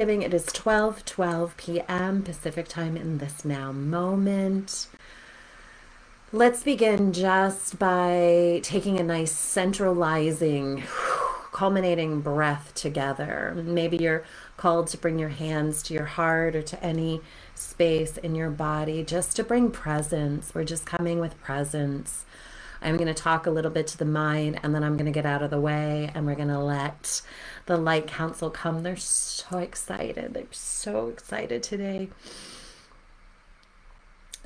It is 12:12 p.m. Pacific time in this now moment. Let's begin just by taking a nice centralizing, culminating breath together. Maybe you're called to bring your hands to your heart or to any space in your body just to bring presence. We're just coming with presence. I'm going to talk a little bit to the mind and then I'm going to get out of the way and we're going to let the light council come. They're so excited. They're so excited today.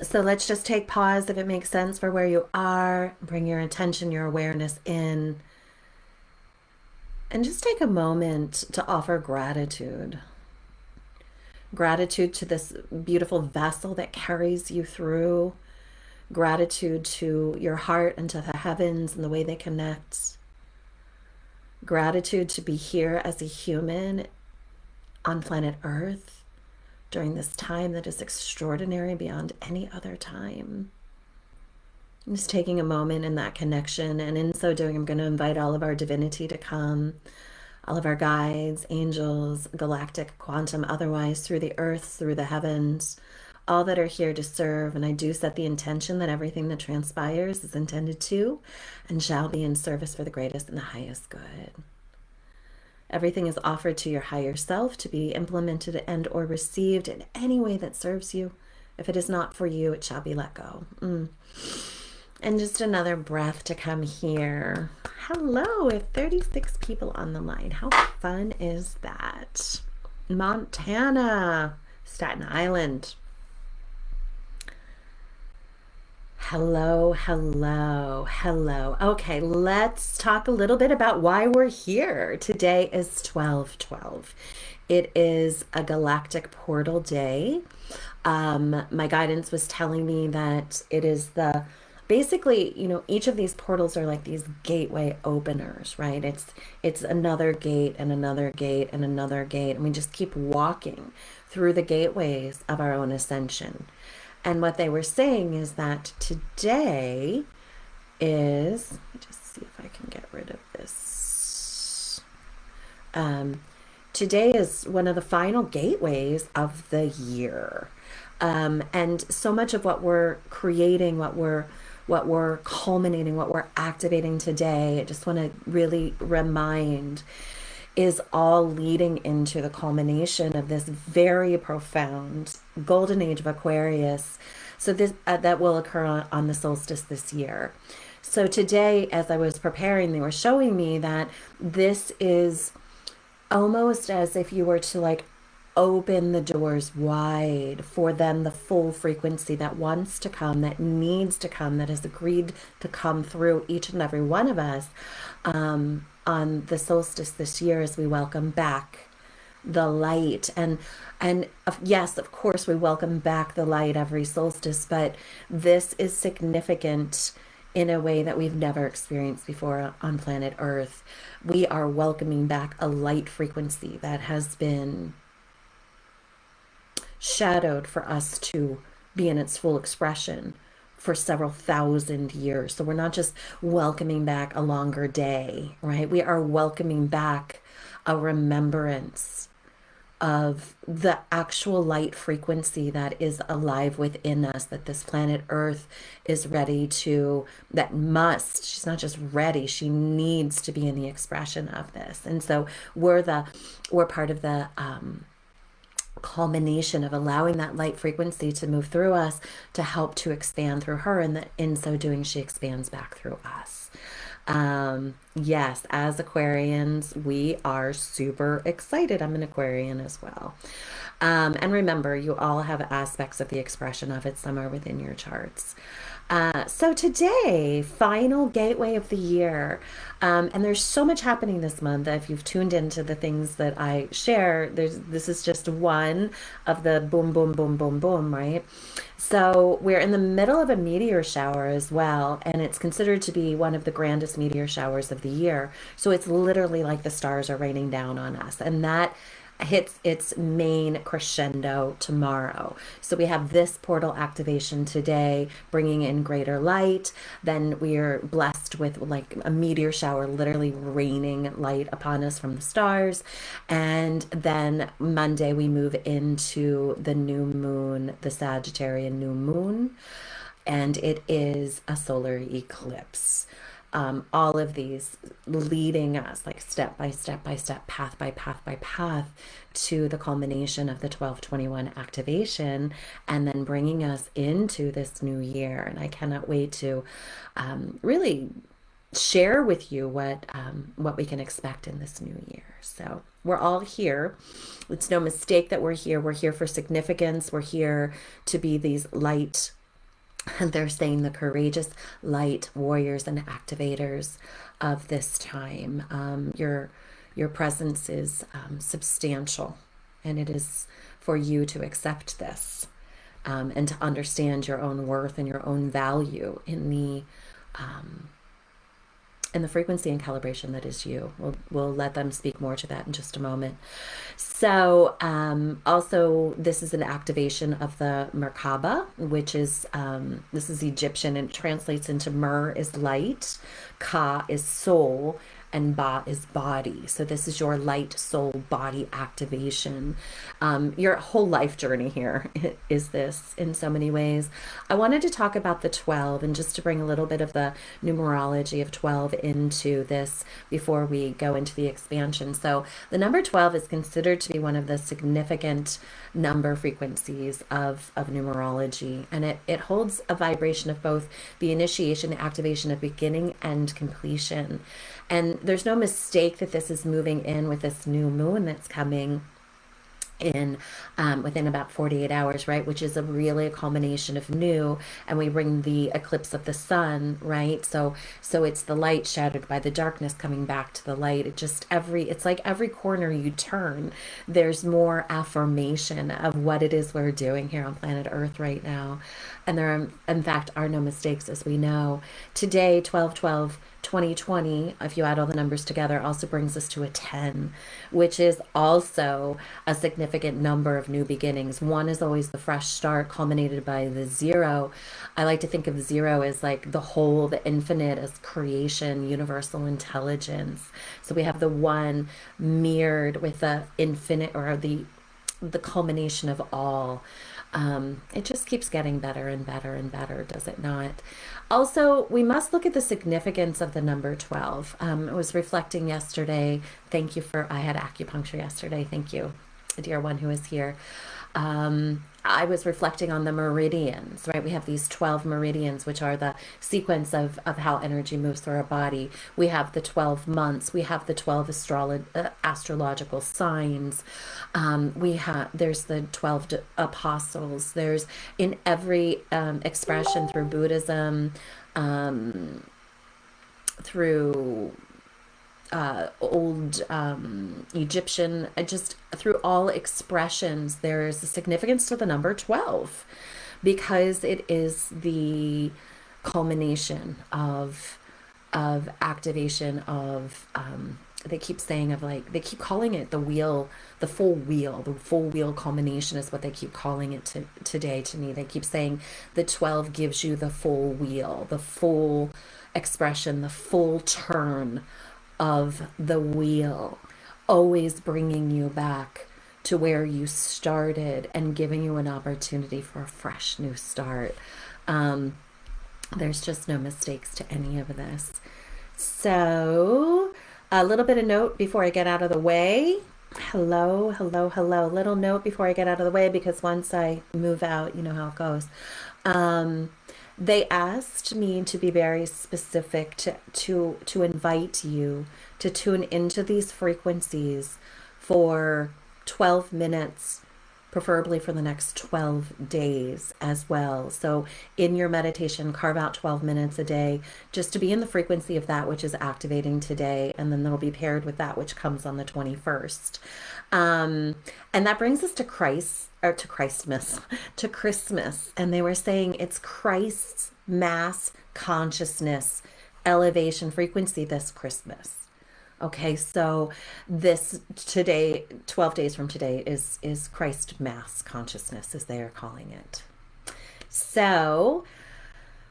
So let's just take pause if it makes sense for where you are. Bring your attention, your awareness in. And just take a moment to offer gratitude. Gratitude to this beautiful vessel that carries you through. Gratitude to your heart and to the heavens and the way they connect. Gratitude to be here as a human on planet Earth during this time that is extraordinary beyond any other time. I'm just taking a moment in that connection, and in so doing, I'm going to invite all of our divinity to come, all of our guides, angels, galactic, quantum, otherwise, through the earth, through the heavens, all that are here to serve. And I do set the intention that everything that transpires is intended to and shall be in service for the greatest and the highest good. Everything is offered to your higher self to be implemented and or received in any way that serves you. If it is not for you, it shall be let go. And just another breath to come here. Hello, we have 36 people on the line. How fun is that? Montana, Staten Island. Hello, hello, hello. Okay, let's talk a little bit about why we're here. Today is 12/12. It is a galactic portal day. My guidance was telling me that it is basically, each of these portals are like these gateway openers, right? It's another gate and another gate and another gate, and we just keep walking through the gateways of our own ascension. And what they were saying is that today is, let me just see if I can get rid of this. Today is one of the final gateways of the year. And so much of what we're creating, what we're culminating, what we're activating today, I just want to really remind, is all leading into the culmination of this very profound golden age of Aquarius. So this that will occur on the solstice this year. So today, as I was preparing, they were showing me that this is almost as if you were to open the doors wide for then the full frequency that wants to come, that needs to come, that has agreed to come through each and every one of us on the solstice this year, as we welcome back the light. And yes, of course, we welcome back the light every solstice, but this is significant in a way that we've never experienced before on planet Earth. We are welcoming back a light frequency that has been shadowed for us to be in its full expression for several thousand years. So we're not just welcoming back a longer day, right? We are welcoming back a remembrance of the actual light frequency that is alive within us, that this planet Earth is ready to, she's not just ready, she needs to be in the expression of this. And so we're part of the culmination of allowing that light frequency to move through us to help to expand through her, and that in so doing she expands back through us. Yes, as Aquarians, we are super excited. I'm an Aquarian as well. And remember, you all have aspects of the expression of it somewhere within your charts. So today, final gateway of the year. And there's so much happening this month. If you've tuned into the things that I share, this is just one of the boom, boom, boom, boom, boom, right? So we're in the middle of a meteor shower as well, and it's considered to be one of the grandest meteor showers of the year. So it's literally like the stars are raining down on us. And that hits its main crescendo tomorrow. So we have this portal activation today, bringing in greater light. Then we are blessed with like a meteor shower, literally raining light upon us from the stars. And then Monday, we move into the new moon, the Sagittarian new moon, and it is a solar eclipse. All of these leading us like step by step by step, path by path by path to the culmination of the 1221 activation, and then bringing us into this new year. And I cannot wait to really share with you what we can expect in this new year. So we're all here. It's no mistake that we're here. We're here for significance. We're here to be these light, and they're saying the courageous light warriors and activators of this time. Your presence is substantial, and it is for you to accept this, and to understand your own worth and your own value in the frequency and calibration that is you. We'll let them speak more to that in just a moment. So also, this is an activation of the Merkaba, which is, this is Egyptian, and it translates into Mer is light, Ka is soul, and Ba is body. So this is your light soul body activation. Your whole life journey here is this in so many ways. I wanted to talk about the 12 and just to bring a little bit of the numerology of 12 into this before we go into the expansion. So the number 12 is considered to be one of the significant number frequencies of numerology, and it holds a vibration of both the initiation, activation of beginning and completion. And there's no mistake that this is moving in with this new moon that's coming in within about 48 hours, right? Which is really a culmination of new, and we bring the eclipse of the sun, right? So it's the light shattered by the darkness coming back to the light. It's like every corner you turn, there's more affirmation of what it is we're doing here on planet Earth right now. And there, in fact, are no mistakes, as we know. Today, 12/12 2020, if you add all the numbers together, also brings us to a 10, which is also a significant number of new beginnings. One is always the fresh start, culminated by the 0. I like to think of 0 as like the whole, the infinite, as creation, universal intelligence. So we have the 1 mirrored with the infinite, or the culmination of all. It just keeps getting better and better and better, does it not? Also, we must look at the significance of the number 12. I was reflecting yesterday. Thank you I had acupuncture yesterday. Thank you, dear one who is here. I was reflecting on the meridians, right? We have these 12 meridians, which are the sequence of how energy moves through our body. We have the 12 months. We have the 12 astrological signs. There's the 12 apostles. There's in every expression through Buddhism, through old Egyptian, just through all expressions, there is a significance to the number 12, because it is the culmination of activation of they keep saying of like, they keep calling it the wheel, the full wheel culmination is what they keep calling it today to me. They keep saying the 12 gives you the full wheel, the full expression, the full turn of the wheel, always bringing you back to where you started and giving you an opportunity for a fresh new start. There's just no mistakes to any of this. So a little bit of note before I get out of the way. Hello. Little note before I get out of the way, because once I move out, you know how it goes. They asked me to be very specific, to invite you to tune into these frequencies for 12 minutes, preferably for the next 12 days as well. So in your meditation, carve out 12 minutes a day just to be in the frequency of that which is activating today, and then that'll be paired with that which comes on the 21st. And that brings us to Christmas. And they were saying it's Christ's mass consciousness elevation frequency this Christmas. Okay, so this today, 12 days from today, is Christ Mass consciousness, as they are calling it. So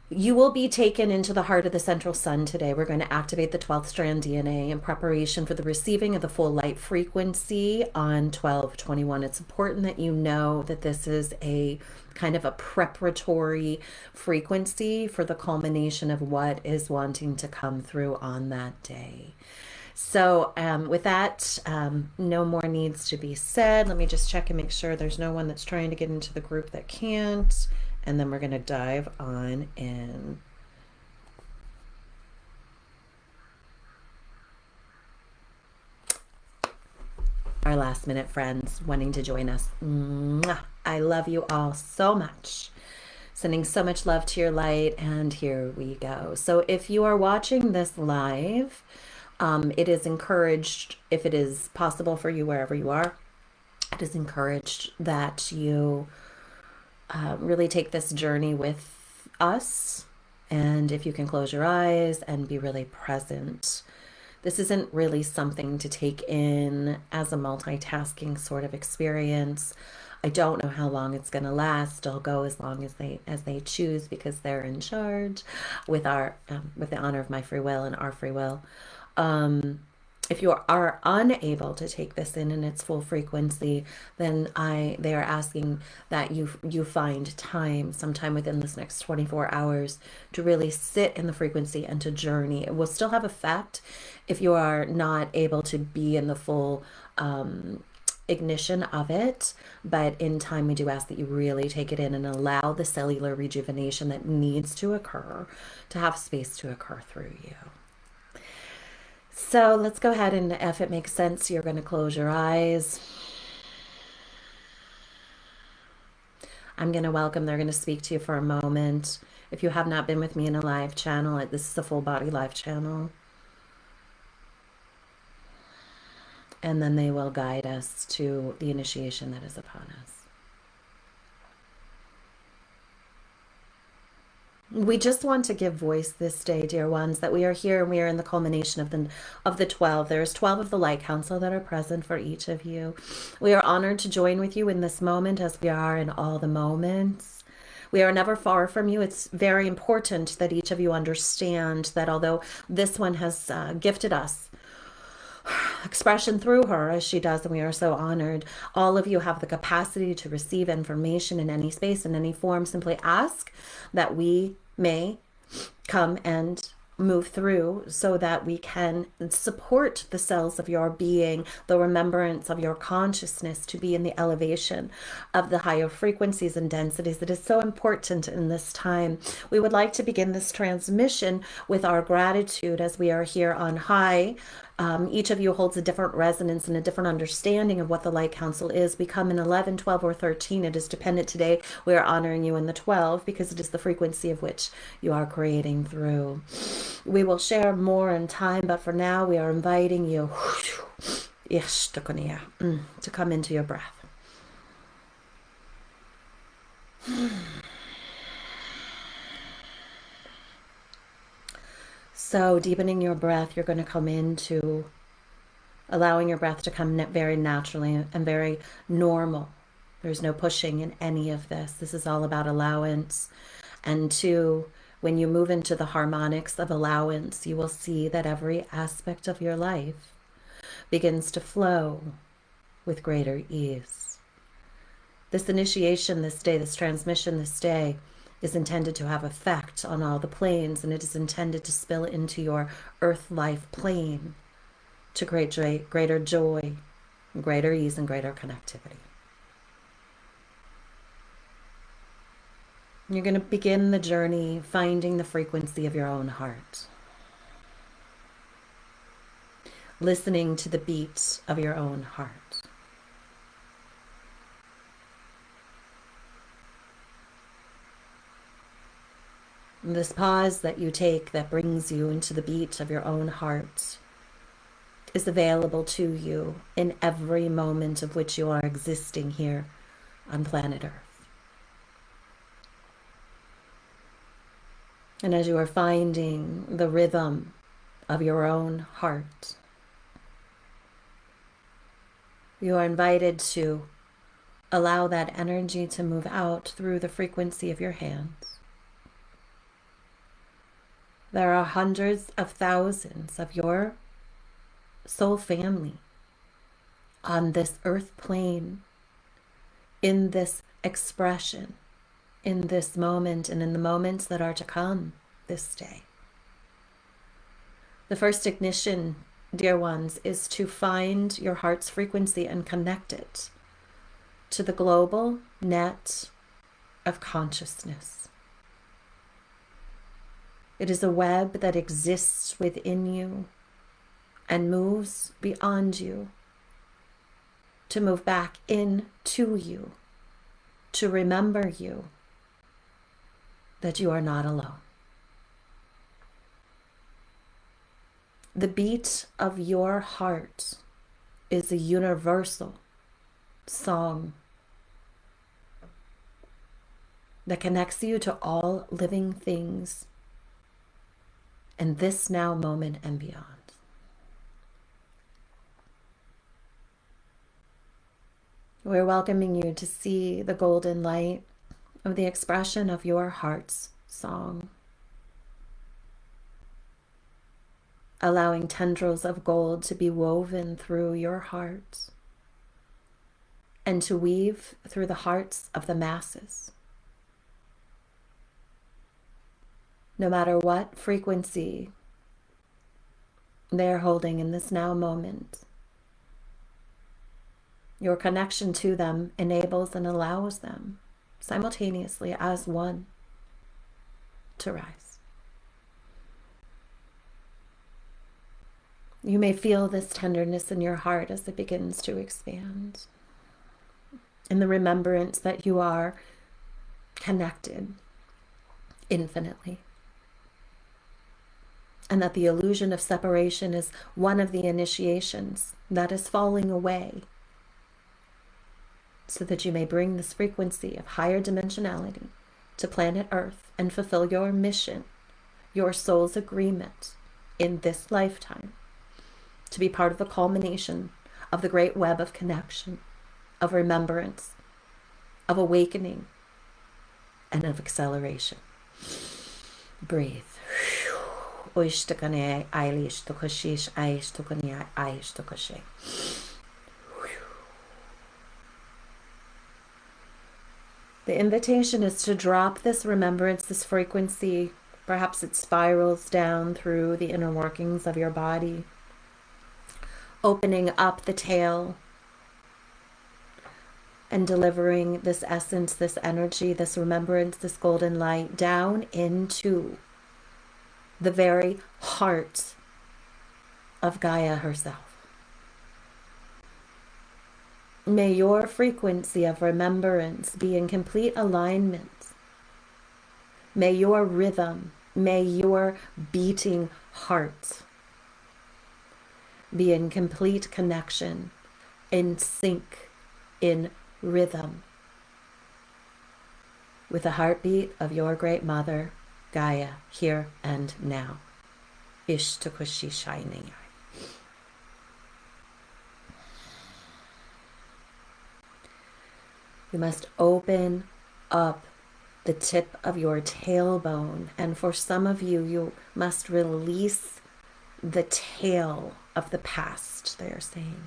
you will be taken into the heart of the central sun today. We're going to activate the 12th strand DNA in preparation for the receiving of the full light frequency on 12/21. It's important that you know that this is a kind of a preparatory frequency for the culmination of what is wanting to come through on that day. So with that, no more needs to be said. Let me just check and make sure there's no one that's trying to get into the group that can't. And then we're going to dive on in. Our last minute friends wanting to join us. Mwah. I love you all so much. Sending so much love to your light. And here we go. So if you are watching this live, it is encouraged, if it is possible for you wherever you are, it is encouraged that you really take this journey with us. And if you can close your eyes and be really present. This isn't really something to take in as a multitasking sort of experience. I don't know how long it's going to last. I'll go as long as they choose, because they're in charge with our with the honor of my free will and our free will. If you are unable to take this in its full frequency, then they are asking that you find time, sometime within this next 24 hours, to really sit in the frequency and to journey. It will still have effect if you are not able to be in the full ignition of it, but in time we do ask that you really take it in and allow the cellular rejuvenation that needs to occur to have space to occur through you. So let's go ahead, and if it makes sense, you're going to close your eyes. I'm going to welcome, they're going to speak to you for a moment. If you have not been with me in a live channel, this is a full body live channel. And then they will guide us to the initiation that is upon us. We just want to give voice this day, dear ones, that we are here and we are in the culmination of the 12. There's 12 of the Light Council that are present for each of you. We are honored to join with you in this moment, as we are in all the moments. We are never far from you. It's very important that each of you understand that although this one has gifted us expression through her, as she does, and we are so honored, all of you have the capacity to receive information in any space, in any form. Simply ask that we may come and move through so that we can support the cells of your being, the remembrance of your consciousness, to be in the elevation of the higher frequencies and densities. It is so important in this time. We would like to begin this transmission with our gratitude as we are here on high. Each of you holds a different resonance and a different understanding of what the Light Council is. We come in 11, 12, or 13. It is dependent today. We are honoring you in the 12 because it is the frequency of which you are creating through. We will share more in time, but for now we are inviting you to come into your breath. So deepening your breath, you're going to come into allowing your breath to come very naturally and very normal. There's no pushing in any of this. This is all about allowance. And two, when you move into the harmonics of allowance, you will see that every aspect of your life begins to flow with greater ease. This initiation this day, this transmission this day, is intended to have effect on all the planes, and it is intended to spill into your earth life plane to greater joy, greater ease, and greater connectivity. You're going to begin the journey finding the frequency of your own heart, listening to the beat of your own heart. This pause that you take that brings you into the beat of your own heart is available to you in every moment of which you are existing here on planet Earth. And as you are finding the rhythm of your own heart, You are invited to allow that energy to move out through the frequency of your hands. There are hundreds of thousands of your soul family on this earth plane, in this expression, in this moment, and in the moments that are to come this day. The first ignition, dear ones, is to find your heart's frequency and connect it to the global net of consciousness. It is a web that exists within you and moves beyond you, to move back into you, to remember you, that you are not alone. The beat of your heart is a universal song that connects you to all living things in this now moment and beyond. We're welcoming you to see the golden light of the expression of your heart's song, allowing tendrils of gold to be woven through your heart and to weave through the hearts of the masses. No matter what frequency they're holding in this now moment, your connection to them enables and allows them simultaneously as one to rise. You may feel this tenderness in your heart as it begins to expand, in the remembrance that you are connected infinitely, and that the illusion of separation is one of the initiations that is falling away, so that you may bring this frequency of higher dimensionality to planet Earth and fulfill your mission, your soul's agreement in this lifetime, to be part of the culmination of the great web of connection, of remembrance, of awakening, and of acceleration. Breathe. The invitation is to drop this remembrance, this frequency. Perhaps it spirals down through the inner workings of your body, opening up the tail and delivering this essence, this energy, this remembrance, this golden light down into the very heart of Gaia herself. May your frequency of remembrance be in complete alignment. May your rhythm, may your beating heart be in complete connection, in sync, in rhythm with the heartbeat of your great mother, Gaia, here and now. Ishtakushi shining. You must open up the tip of your tailbone, and for some of you, you must release the tail of the past, they are saying.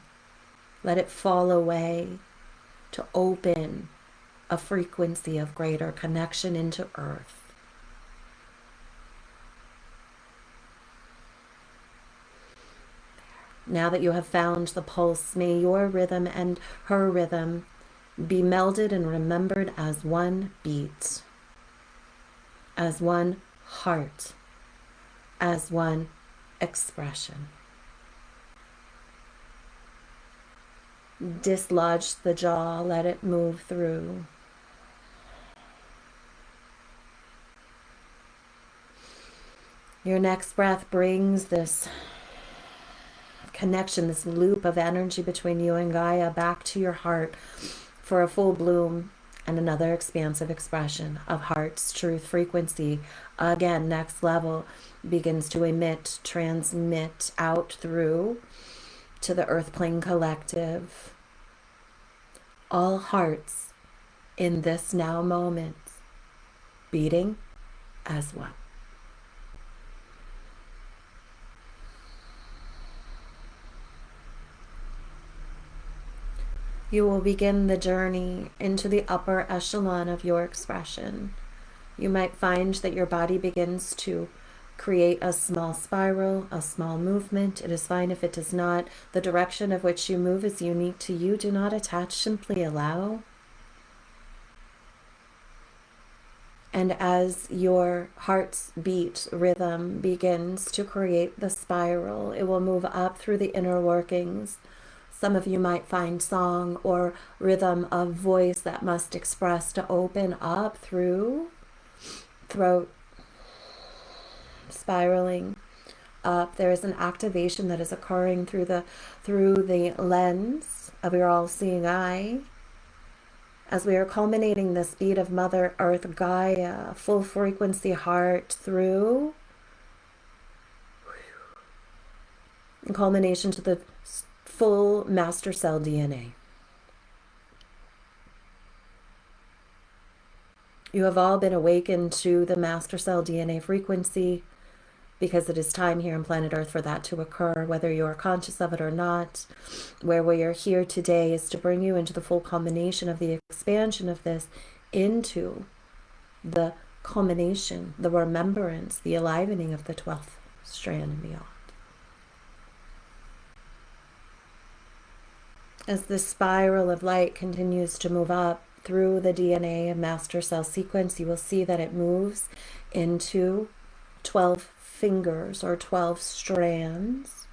Let it fall away to open a frequency of greater connection into Earth. Now that you have found the pulse, may your rhythm and her rhythm be melded and remembered as one beat, as one heart, as one expression. Dislodge the jaw, let it move through. Your next breath brings this connection, this loop of energy between you and Gaia back to your heart for a full bloom and another expansive expression of heart's truth frequency. Again, next level begins to emit, transmit out through to the earth plane collective, all hearts in this now moment beating as one. You will begin the journey into the upper echelon of your expression. You might find that your body begins to create a small spiral, a small movement. It is fine if it does not. The direction of which you move is unique to you. Do not attach, simply allow. And as your heart's beat rhythm begins to create the spiral, it will move up through the inner workings. Some of you might find song or rhythm of voice that must express to open up through throat, spiraling up. There is an activation that is occurring through the lens of your all-seeing eye. As we are culminating this beat of Mother Earth Gaia, full frequency heart through, and culmination to the full master cell DNA. You have all been awakened to the master cell DNA frequency because it is time here on planet Earth for that to occur, whether you are conscious of it or not. Where we are here today is to bring you into the full culmination of the expansion of this into the culmination, the remembrance, the alivening of the 12th strand and beyond. As the spiral of light continues to move up through the DNA of master cell sequence, you will see that it moves into 12 fingers or 12 strands,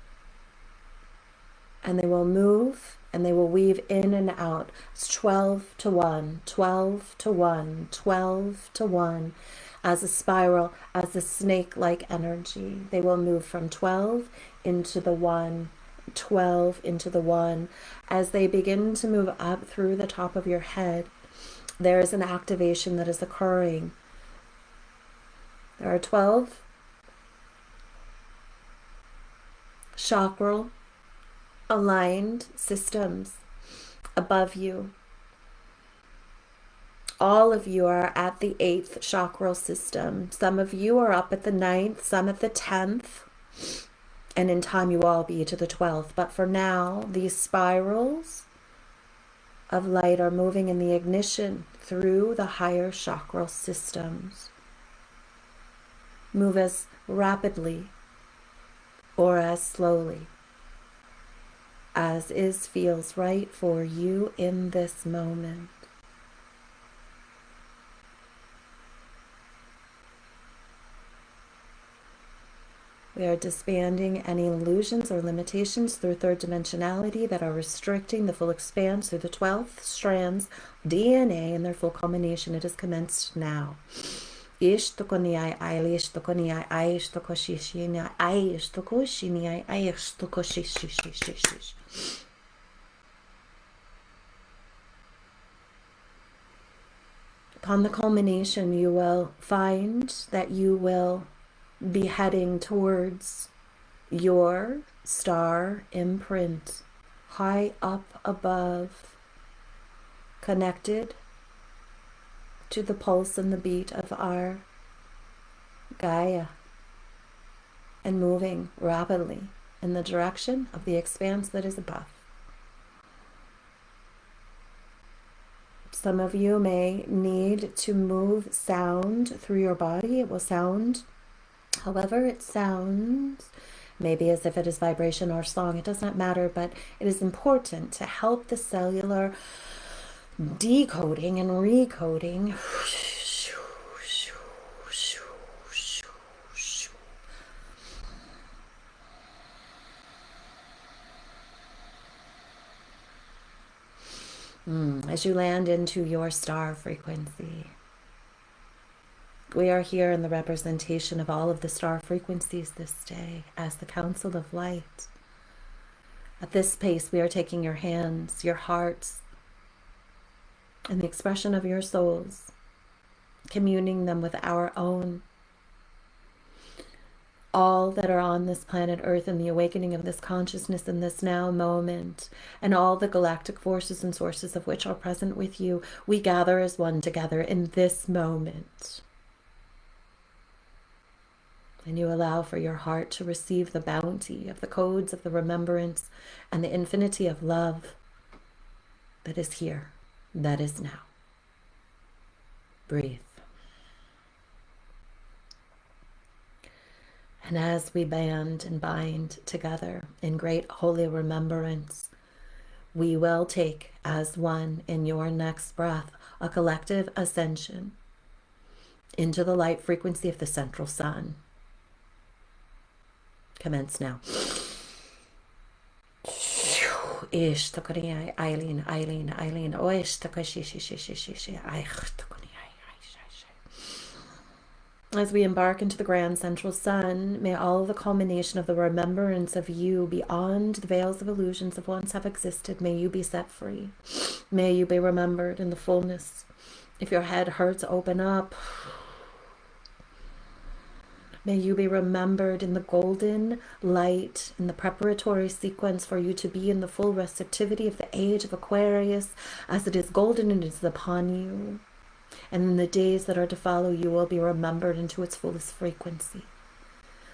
and they will move and they will weave in and out. It's 12 to 1, 12 to 1, 12 to 1, as a spiral, as a snake-like energy. They will move from 12 into the 1, 12 into the 1. As they begin to move up through the top of your head, there is an activation that is occurring. There are 12 chakral aligned systems above you. All of you are at the 8th chakral system. Some of you are up at the 9th, some at the 10th, and in time you all be to the 12th. But for now, these spirals of light are moving in the ignition through the higher chakral systems. Move as rapidly or as slowly as feels right for you in this moment. We are disbanding any illusions or limitations through third dimensionality that are restricting the full expanse through the 12th strands DNA in their full culmination. It has commenced now. Upon the culmination, you will find that you will be heading towards your star imprint, high up above, connected to the pulse and the beat of our Gaia, and moving rapidly in the direction of the expanse that is above. Some of you may need to move sound through your body. It will sound however it sounds, maybe as if it is vibration or song. It does not matter, but it is important to help the cellular decoding and recoding as you land into your star frequency. We are here in the representation of all of the star frequencies this day as the Council of Light. At this pace, we are taking your hands, your hearts, and the expression of your souls, communing them with our own, all that are on this planet Earth and the awakening of this consciousness in this now moment, and all the galactic forces and sources of which are present with you, we gather as one together in this moment. And you allow for your heart to receive the bounty of the codes of the remembrance and the infinity of love that is here, that is now. Breathe. And as we band and bind together in great holy remembrance, we will take as one in your next breath a collective ascension into the light frequency of the central sun. Commence now. As we embark into the grand central sun, may all the culmination of the remembrance of you beyond the veils of illusions of once have existed. May you be set free. May you be remembered in the fullness. If your head hurts, open up. May you be remembered in the golden light, in the preparatory sequence for you to be in the full receptivity of the age of Aquarius, as it is golden and it is upon you. And in the days that are to follow, you will be remembered into its fullest frequency.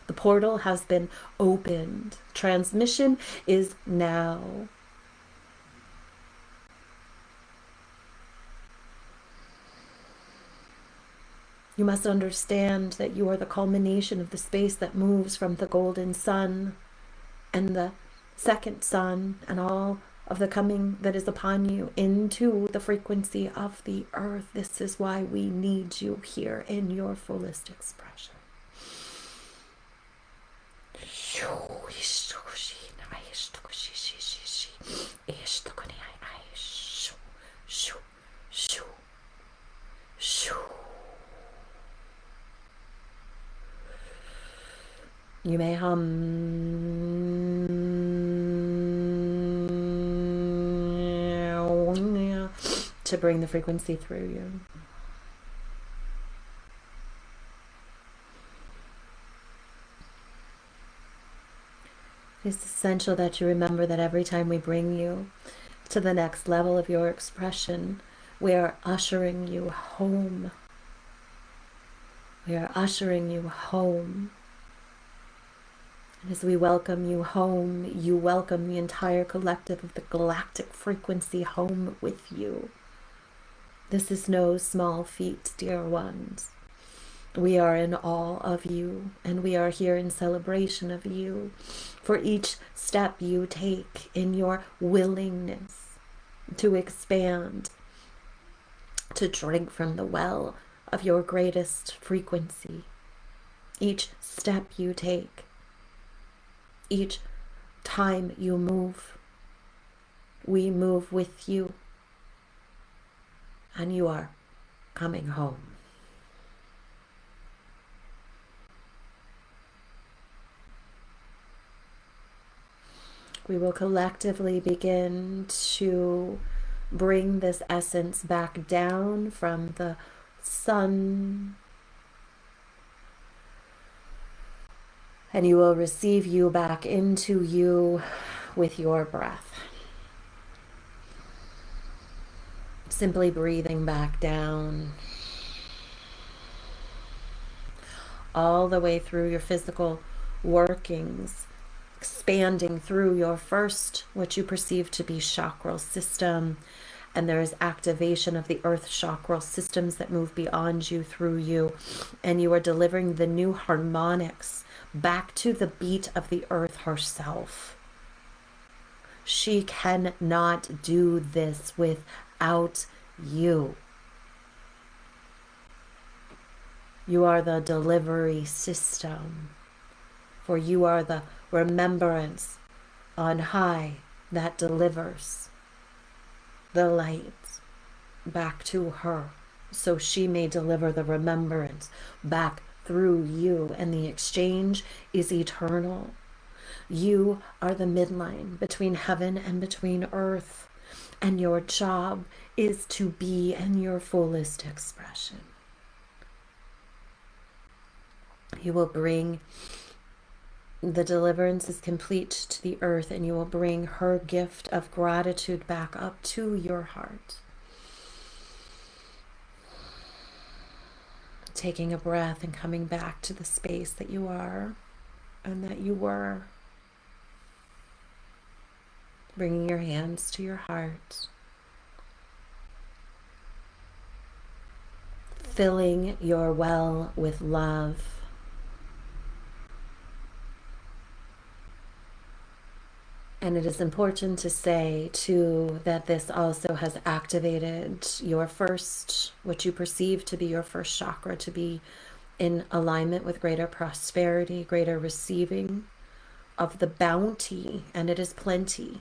The portal has been opened. Transmission is now. You must understand that you are the culmination of the space that moves from the golden sun and the second sun and all of the coming that is upon you into the frequency of the earth. This is why we need you here in your fullest expression. You may to bring the frequency through you. It's essential that you remember that every time we bring you to the next level of your expression, we are ushering you home. We are ushering you home. And as we welcome you home, you welcome the entire collective of the galactic frequency home with you. This is no small feat, dear ones. We are in awe of you, and we are here in celebration of you for each step you take in your willingness to expand, to drink from the well of your greatest frequency. Each step you take, each time you move, we move with you, and you are coming home. We will collectively begin to bring this essence back down from the sun, and you will receive you back into you with your breath. Simply breathing back down all the way through your physical workings, expanding through your first, what you perceive to be chakral system, and there is activation of the earth chakral systems that move beyond you, through you, and you are delivering the new harmonics back to the beat of the earth herself. She cannot do this without you. You are the delivery system, for you are the remembrance on high that delivers the light back to her, so she may deliver the remembrance back through you, and the exchange is eternal. You are the midline between heaven and between earth, and your job is to be in your fullest expression. You will bring The deliverance is complete to the earth, and you will bring her gift of gratitude back up to your heart. Taking a breath and coming back to the space that you are and that you were. Bringing your hands to your heart. Filling your well with love. And it is important to say, too, that this also has activated your first, what you perceive to be your first chakra, to be in alignment with greater prosperity, greater receiving of the bounty, and it is plenty,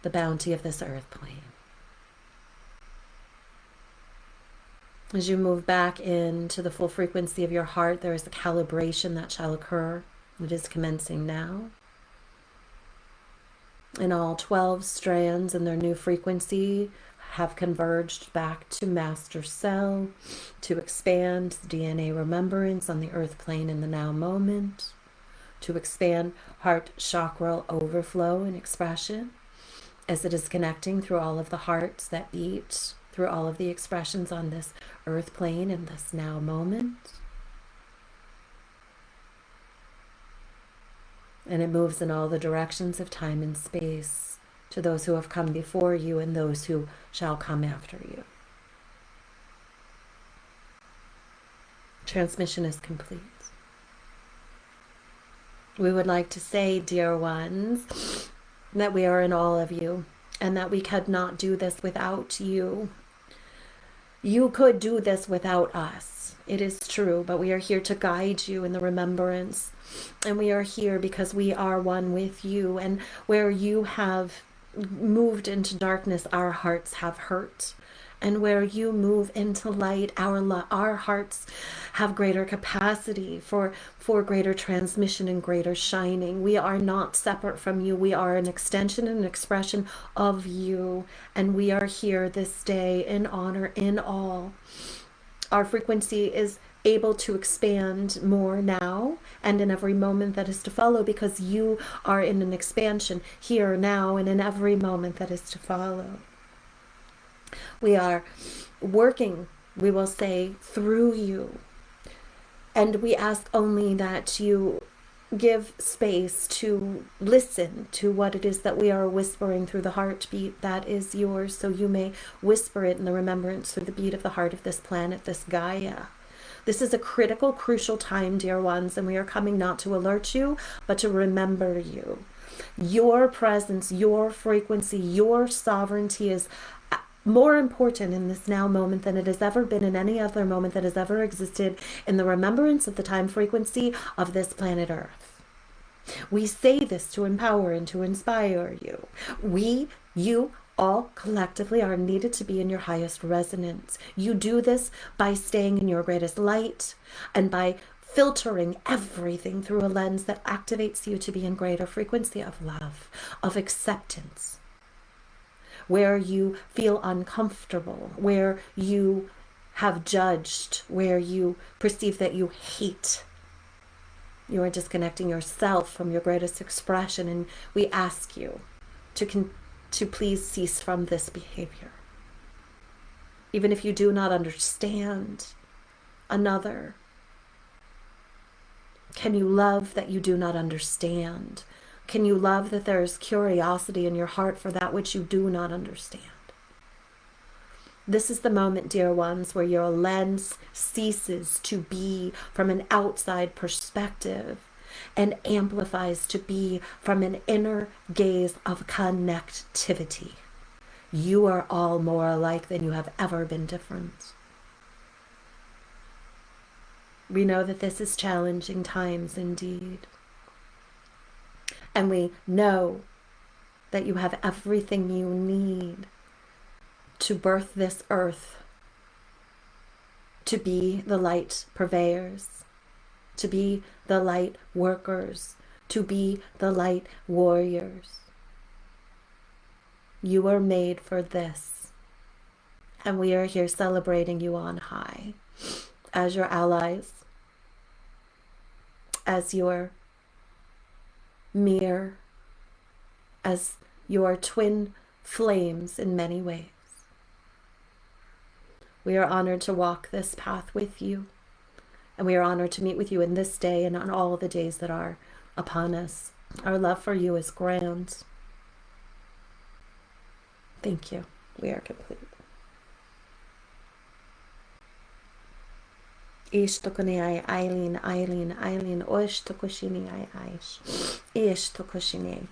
the bounty of this earth plane. As you move back into the full frequency of your heart, there is a calibration that shall occur. It is commencing now. And all 12 strands in their new frequency have converged back to master cell to expand DNA remembrance on the earth plane in the now moment, to expand heart chakra overflow and expression as it is connecting through all of the hearts that beat, through all of the expressions on this earth plane in this now moment. And it moves in all the directions of time and space to those who have come before you and those who shall come after you. Transmission is complete. We would like to say, dear ones, that we are in all of you and that we could not do this without you. You could do this without us. It is true, but we are here to guide you in the remembrance. And we are here because we are one with you. And where you have moved into darkness, our hearts have hurt. And where you move into light, our hearts have greater capacity for greater transmission and greater shining. We are not separate from you. We are an extension and an expression of you. And we are here this day in honor, in all. Our frequency is able to expand more now and in every moment that is to follow, because you are in an expansion here now and in every moment that is to follow. We are working, we will say, through you. And we ask only that you give space to listen to what it is that we are whispering through the heartbeat that is yours, so you may whisper it in the remembrance through the beat of the heart of this planet, this Gaia. This is a critical, crucial time, dear ones, and we are coming not to alert you, but to remember you. Your presence, your frequency, your sovereignty is more important in this now moment than it has ever been in any other moment that has ever existed in the remembrance of the time frequency of this planet Earth. We say this to empower and to inspire you. You all collectively are needed to be in your highest resonance. You do this by staying in your greatest light and by filtering everything through a lens that activates you to be in greater frequency of love, of acceptance. Where you feel uncomfortable, where you have judged, where you perceive that you hate, you are disconnecting yourself from your greatest expression, and we ask you to please cease from this behavior. Even if you do not understand another, can you love that you do not understand? Can you love that there is curiosity in your heart for that which you do not understand? This is the moment, dear ones, where your lens ceases to be from an outside perspective and amplifies to be from an inner gaze of connectivity. You are all more alike than you have ever been different. We know that this is challenging times indeed. And we know that you have everything you need to birth this earth, to be the light purveyors, to be the light workers, to be the light warriors. You are made for this. And we are here celebrating you on high as your allies, as your mirror, as your twin flames in many ways. We are honored to walk this path with you, and we are honored to meet with you in this day and on all the days that are upon us. Our love for you is grand. Thank you. We are complete. Ish tokone ai Eileen, Eileen, Eileen, oish tokoshini ai aish. Ish tokoshini.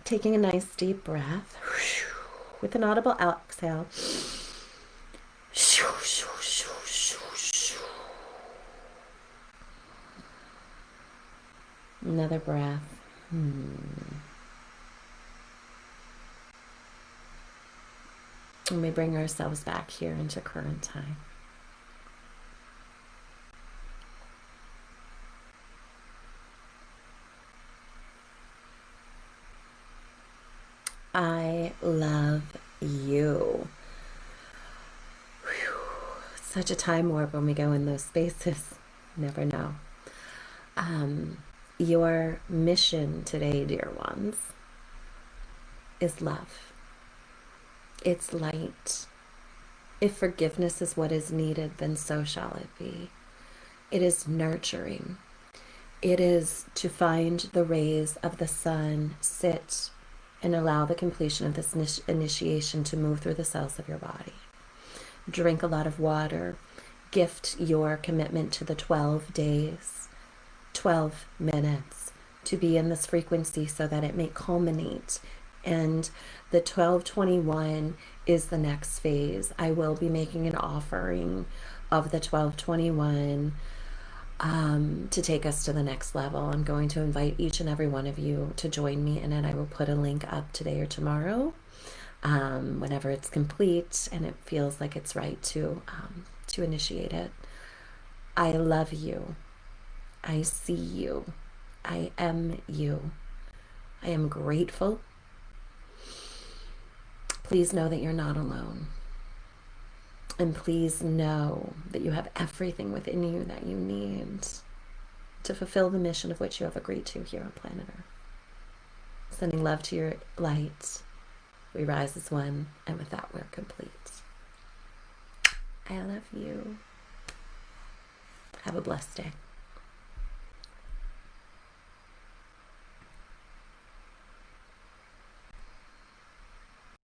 Taking a nice deep breath with an audible exhale. Another breath. And we bring ourselves back here into current time. I love you. Whew. Such a time warp when we go in those spaces. Never know. Your mission today, dear ones, is love. It's light. If forgiveness is what is needed, then so shall it be. It is nurturing. It is to find the rays of the sun, sit, and allow the completion of this initiation to move through the cells of your body. Drink a lot of water. Gift your commitment to the 12 days, 12 minutes to be in this frequency so that it may culminate. And the 1221 is the next phase. I will be making an offering of the 1221 to take us to the next level. I'm going to invite each and every one of you to join me in it. I will put a link up today or tomorrow, whenever it's complete and it feels like it's right to initiate it. I love you. I see you. I am you. I am grateful. Please know that you're not alone. And please know that you have everything within you that you need to fulfill the mission of which you have agreed to here on planet Earth. Sending love to your light. We rise as one, and with that, we're complete. I love you. Have a blessed day.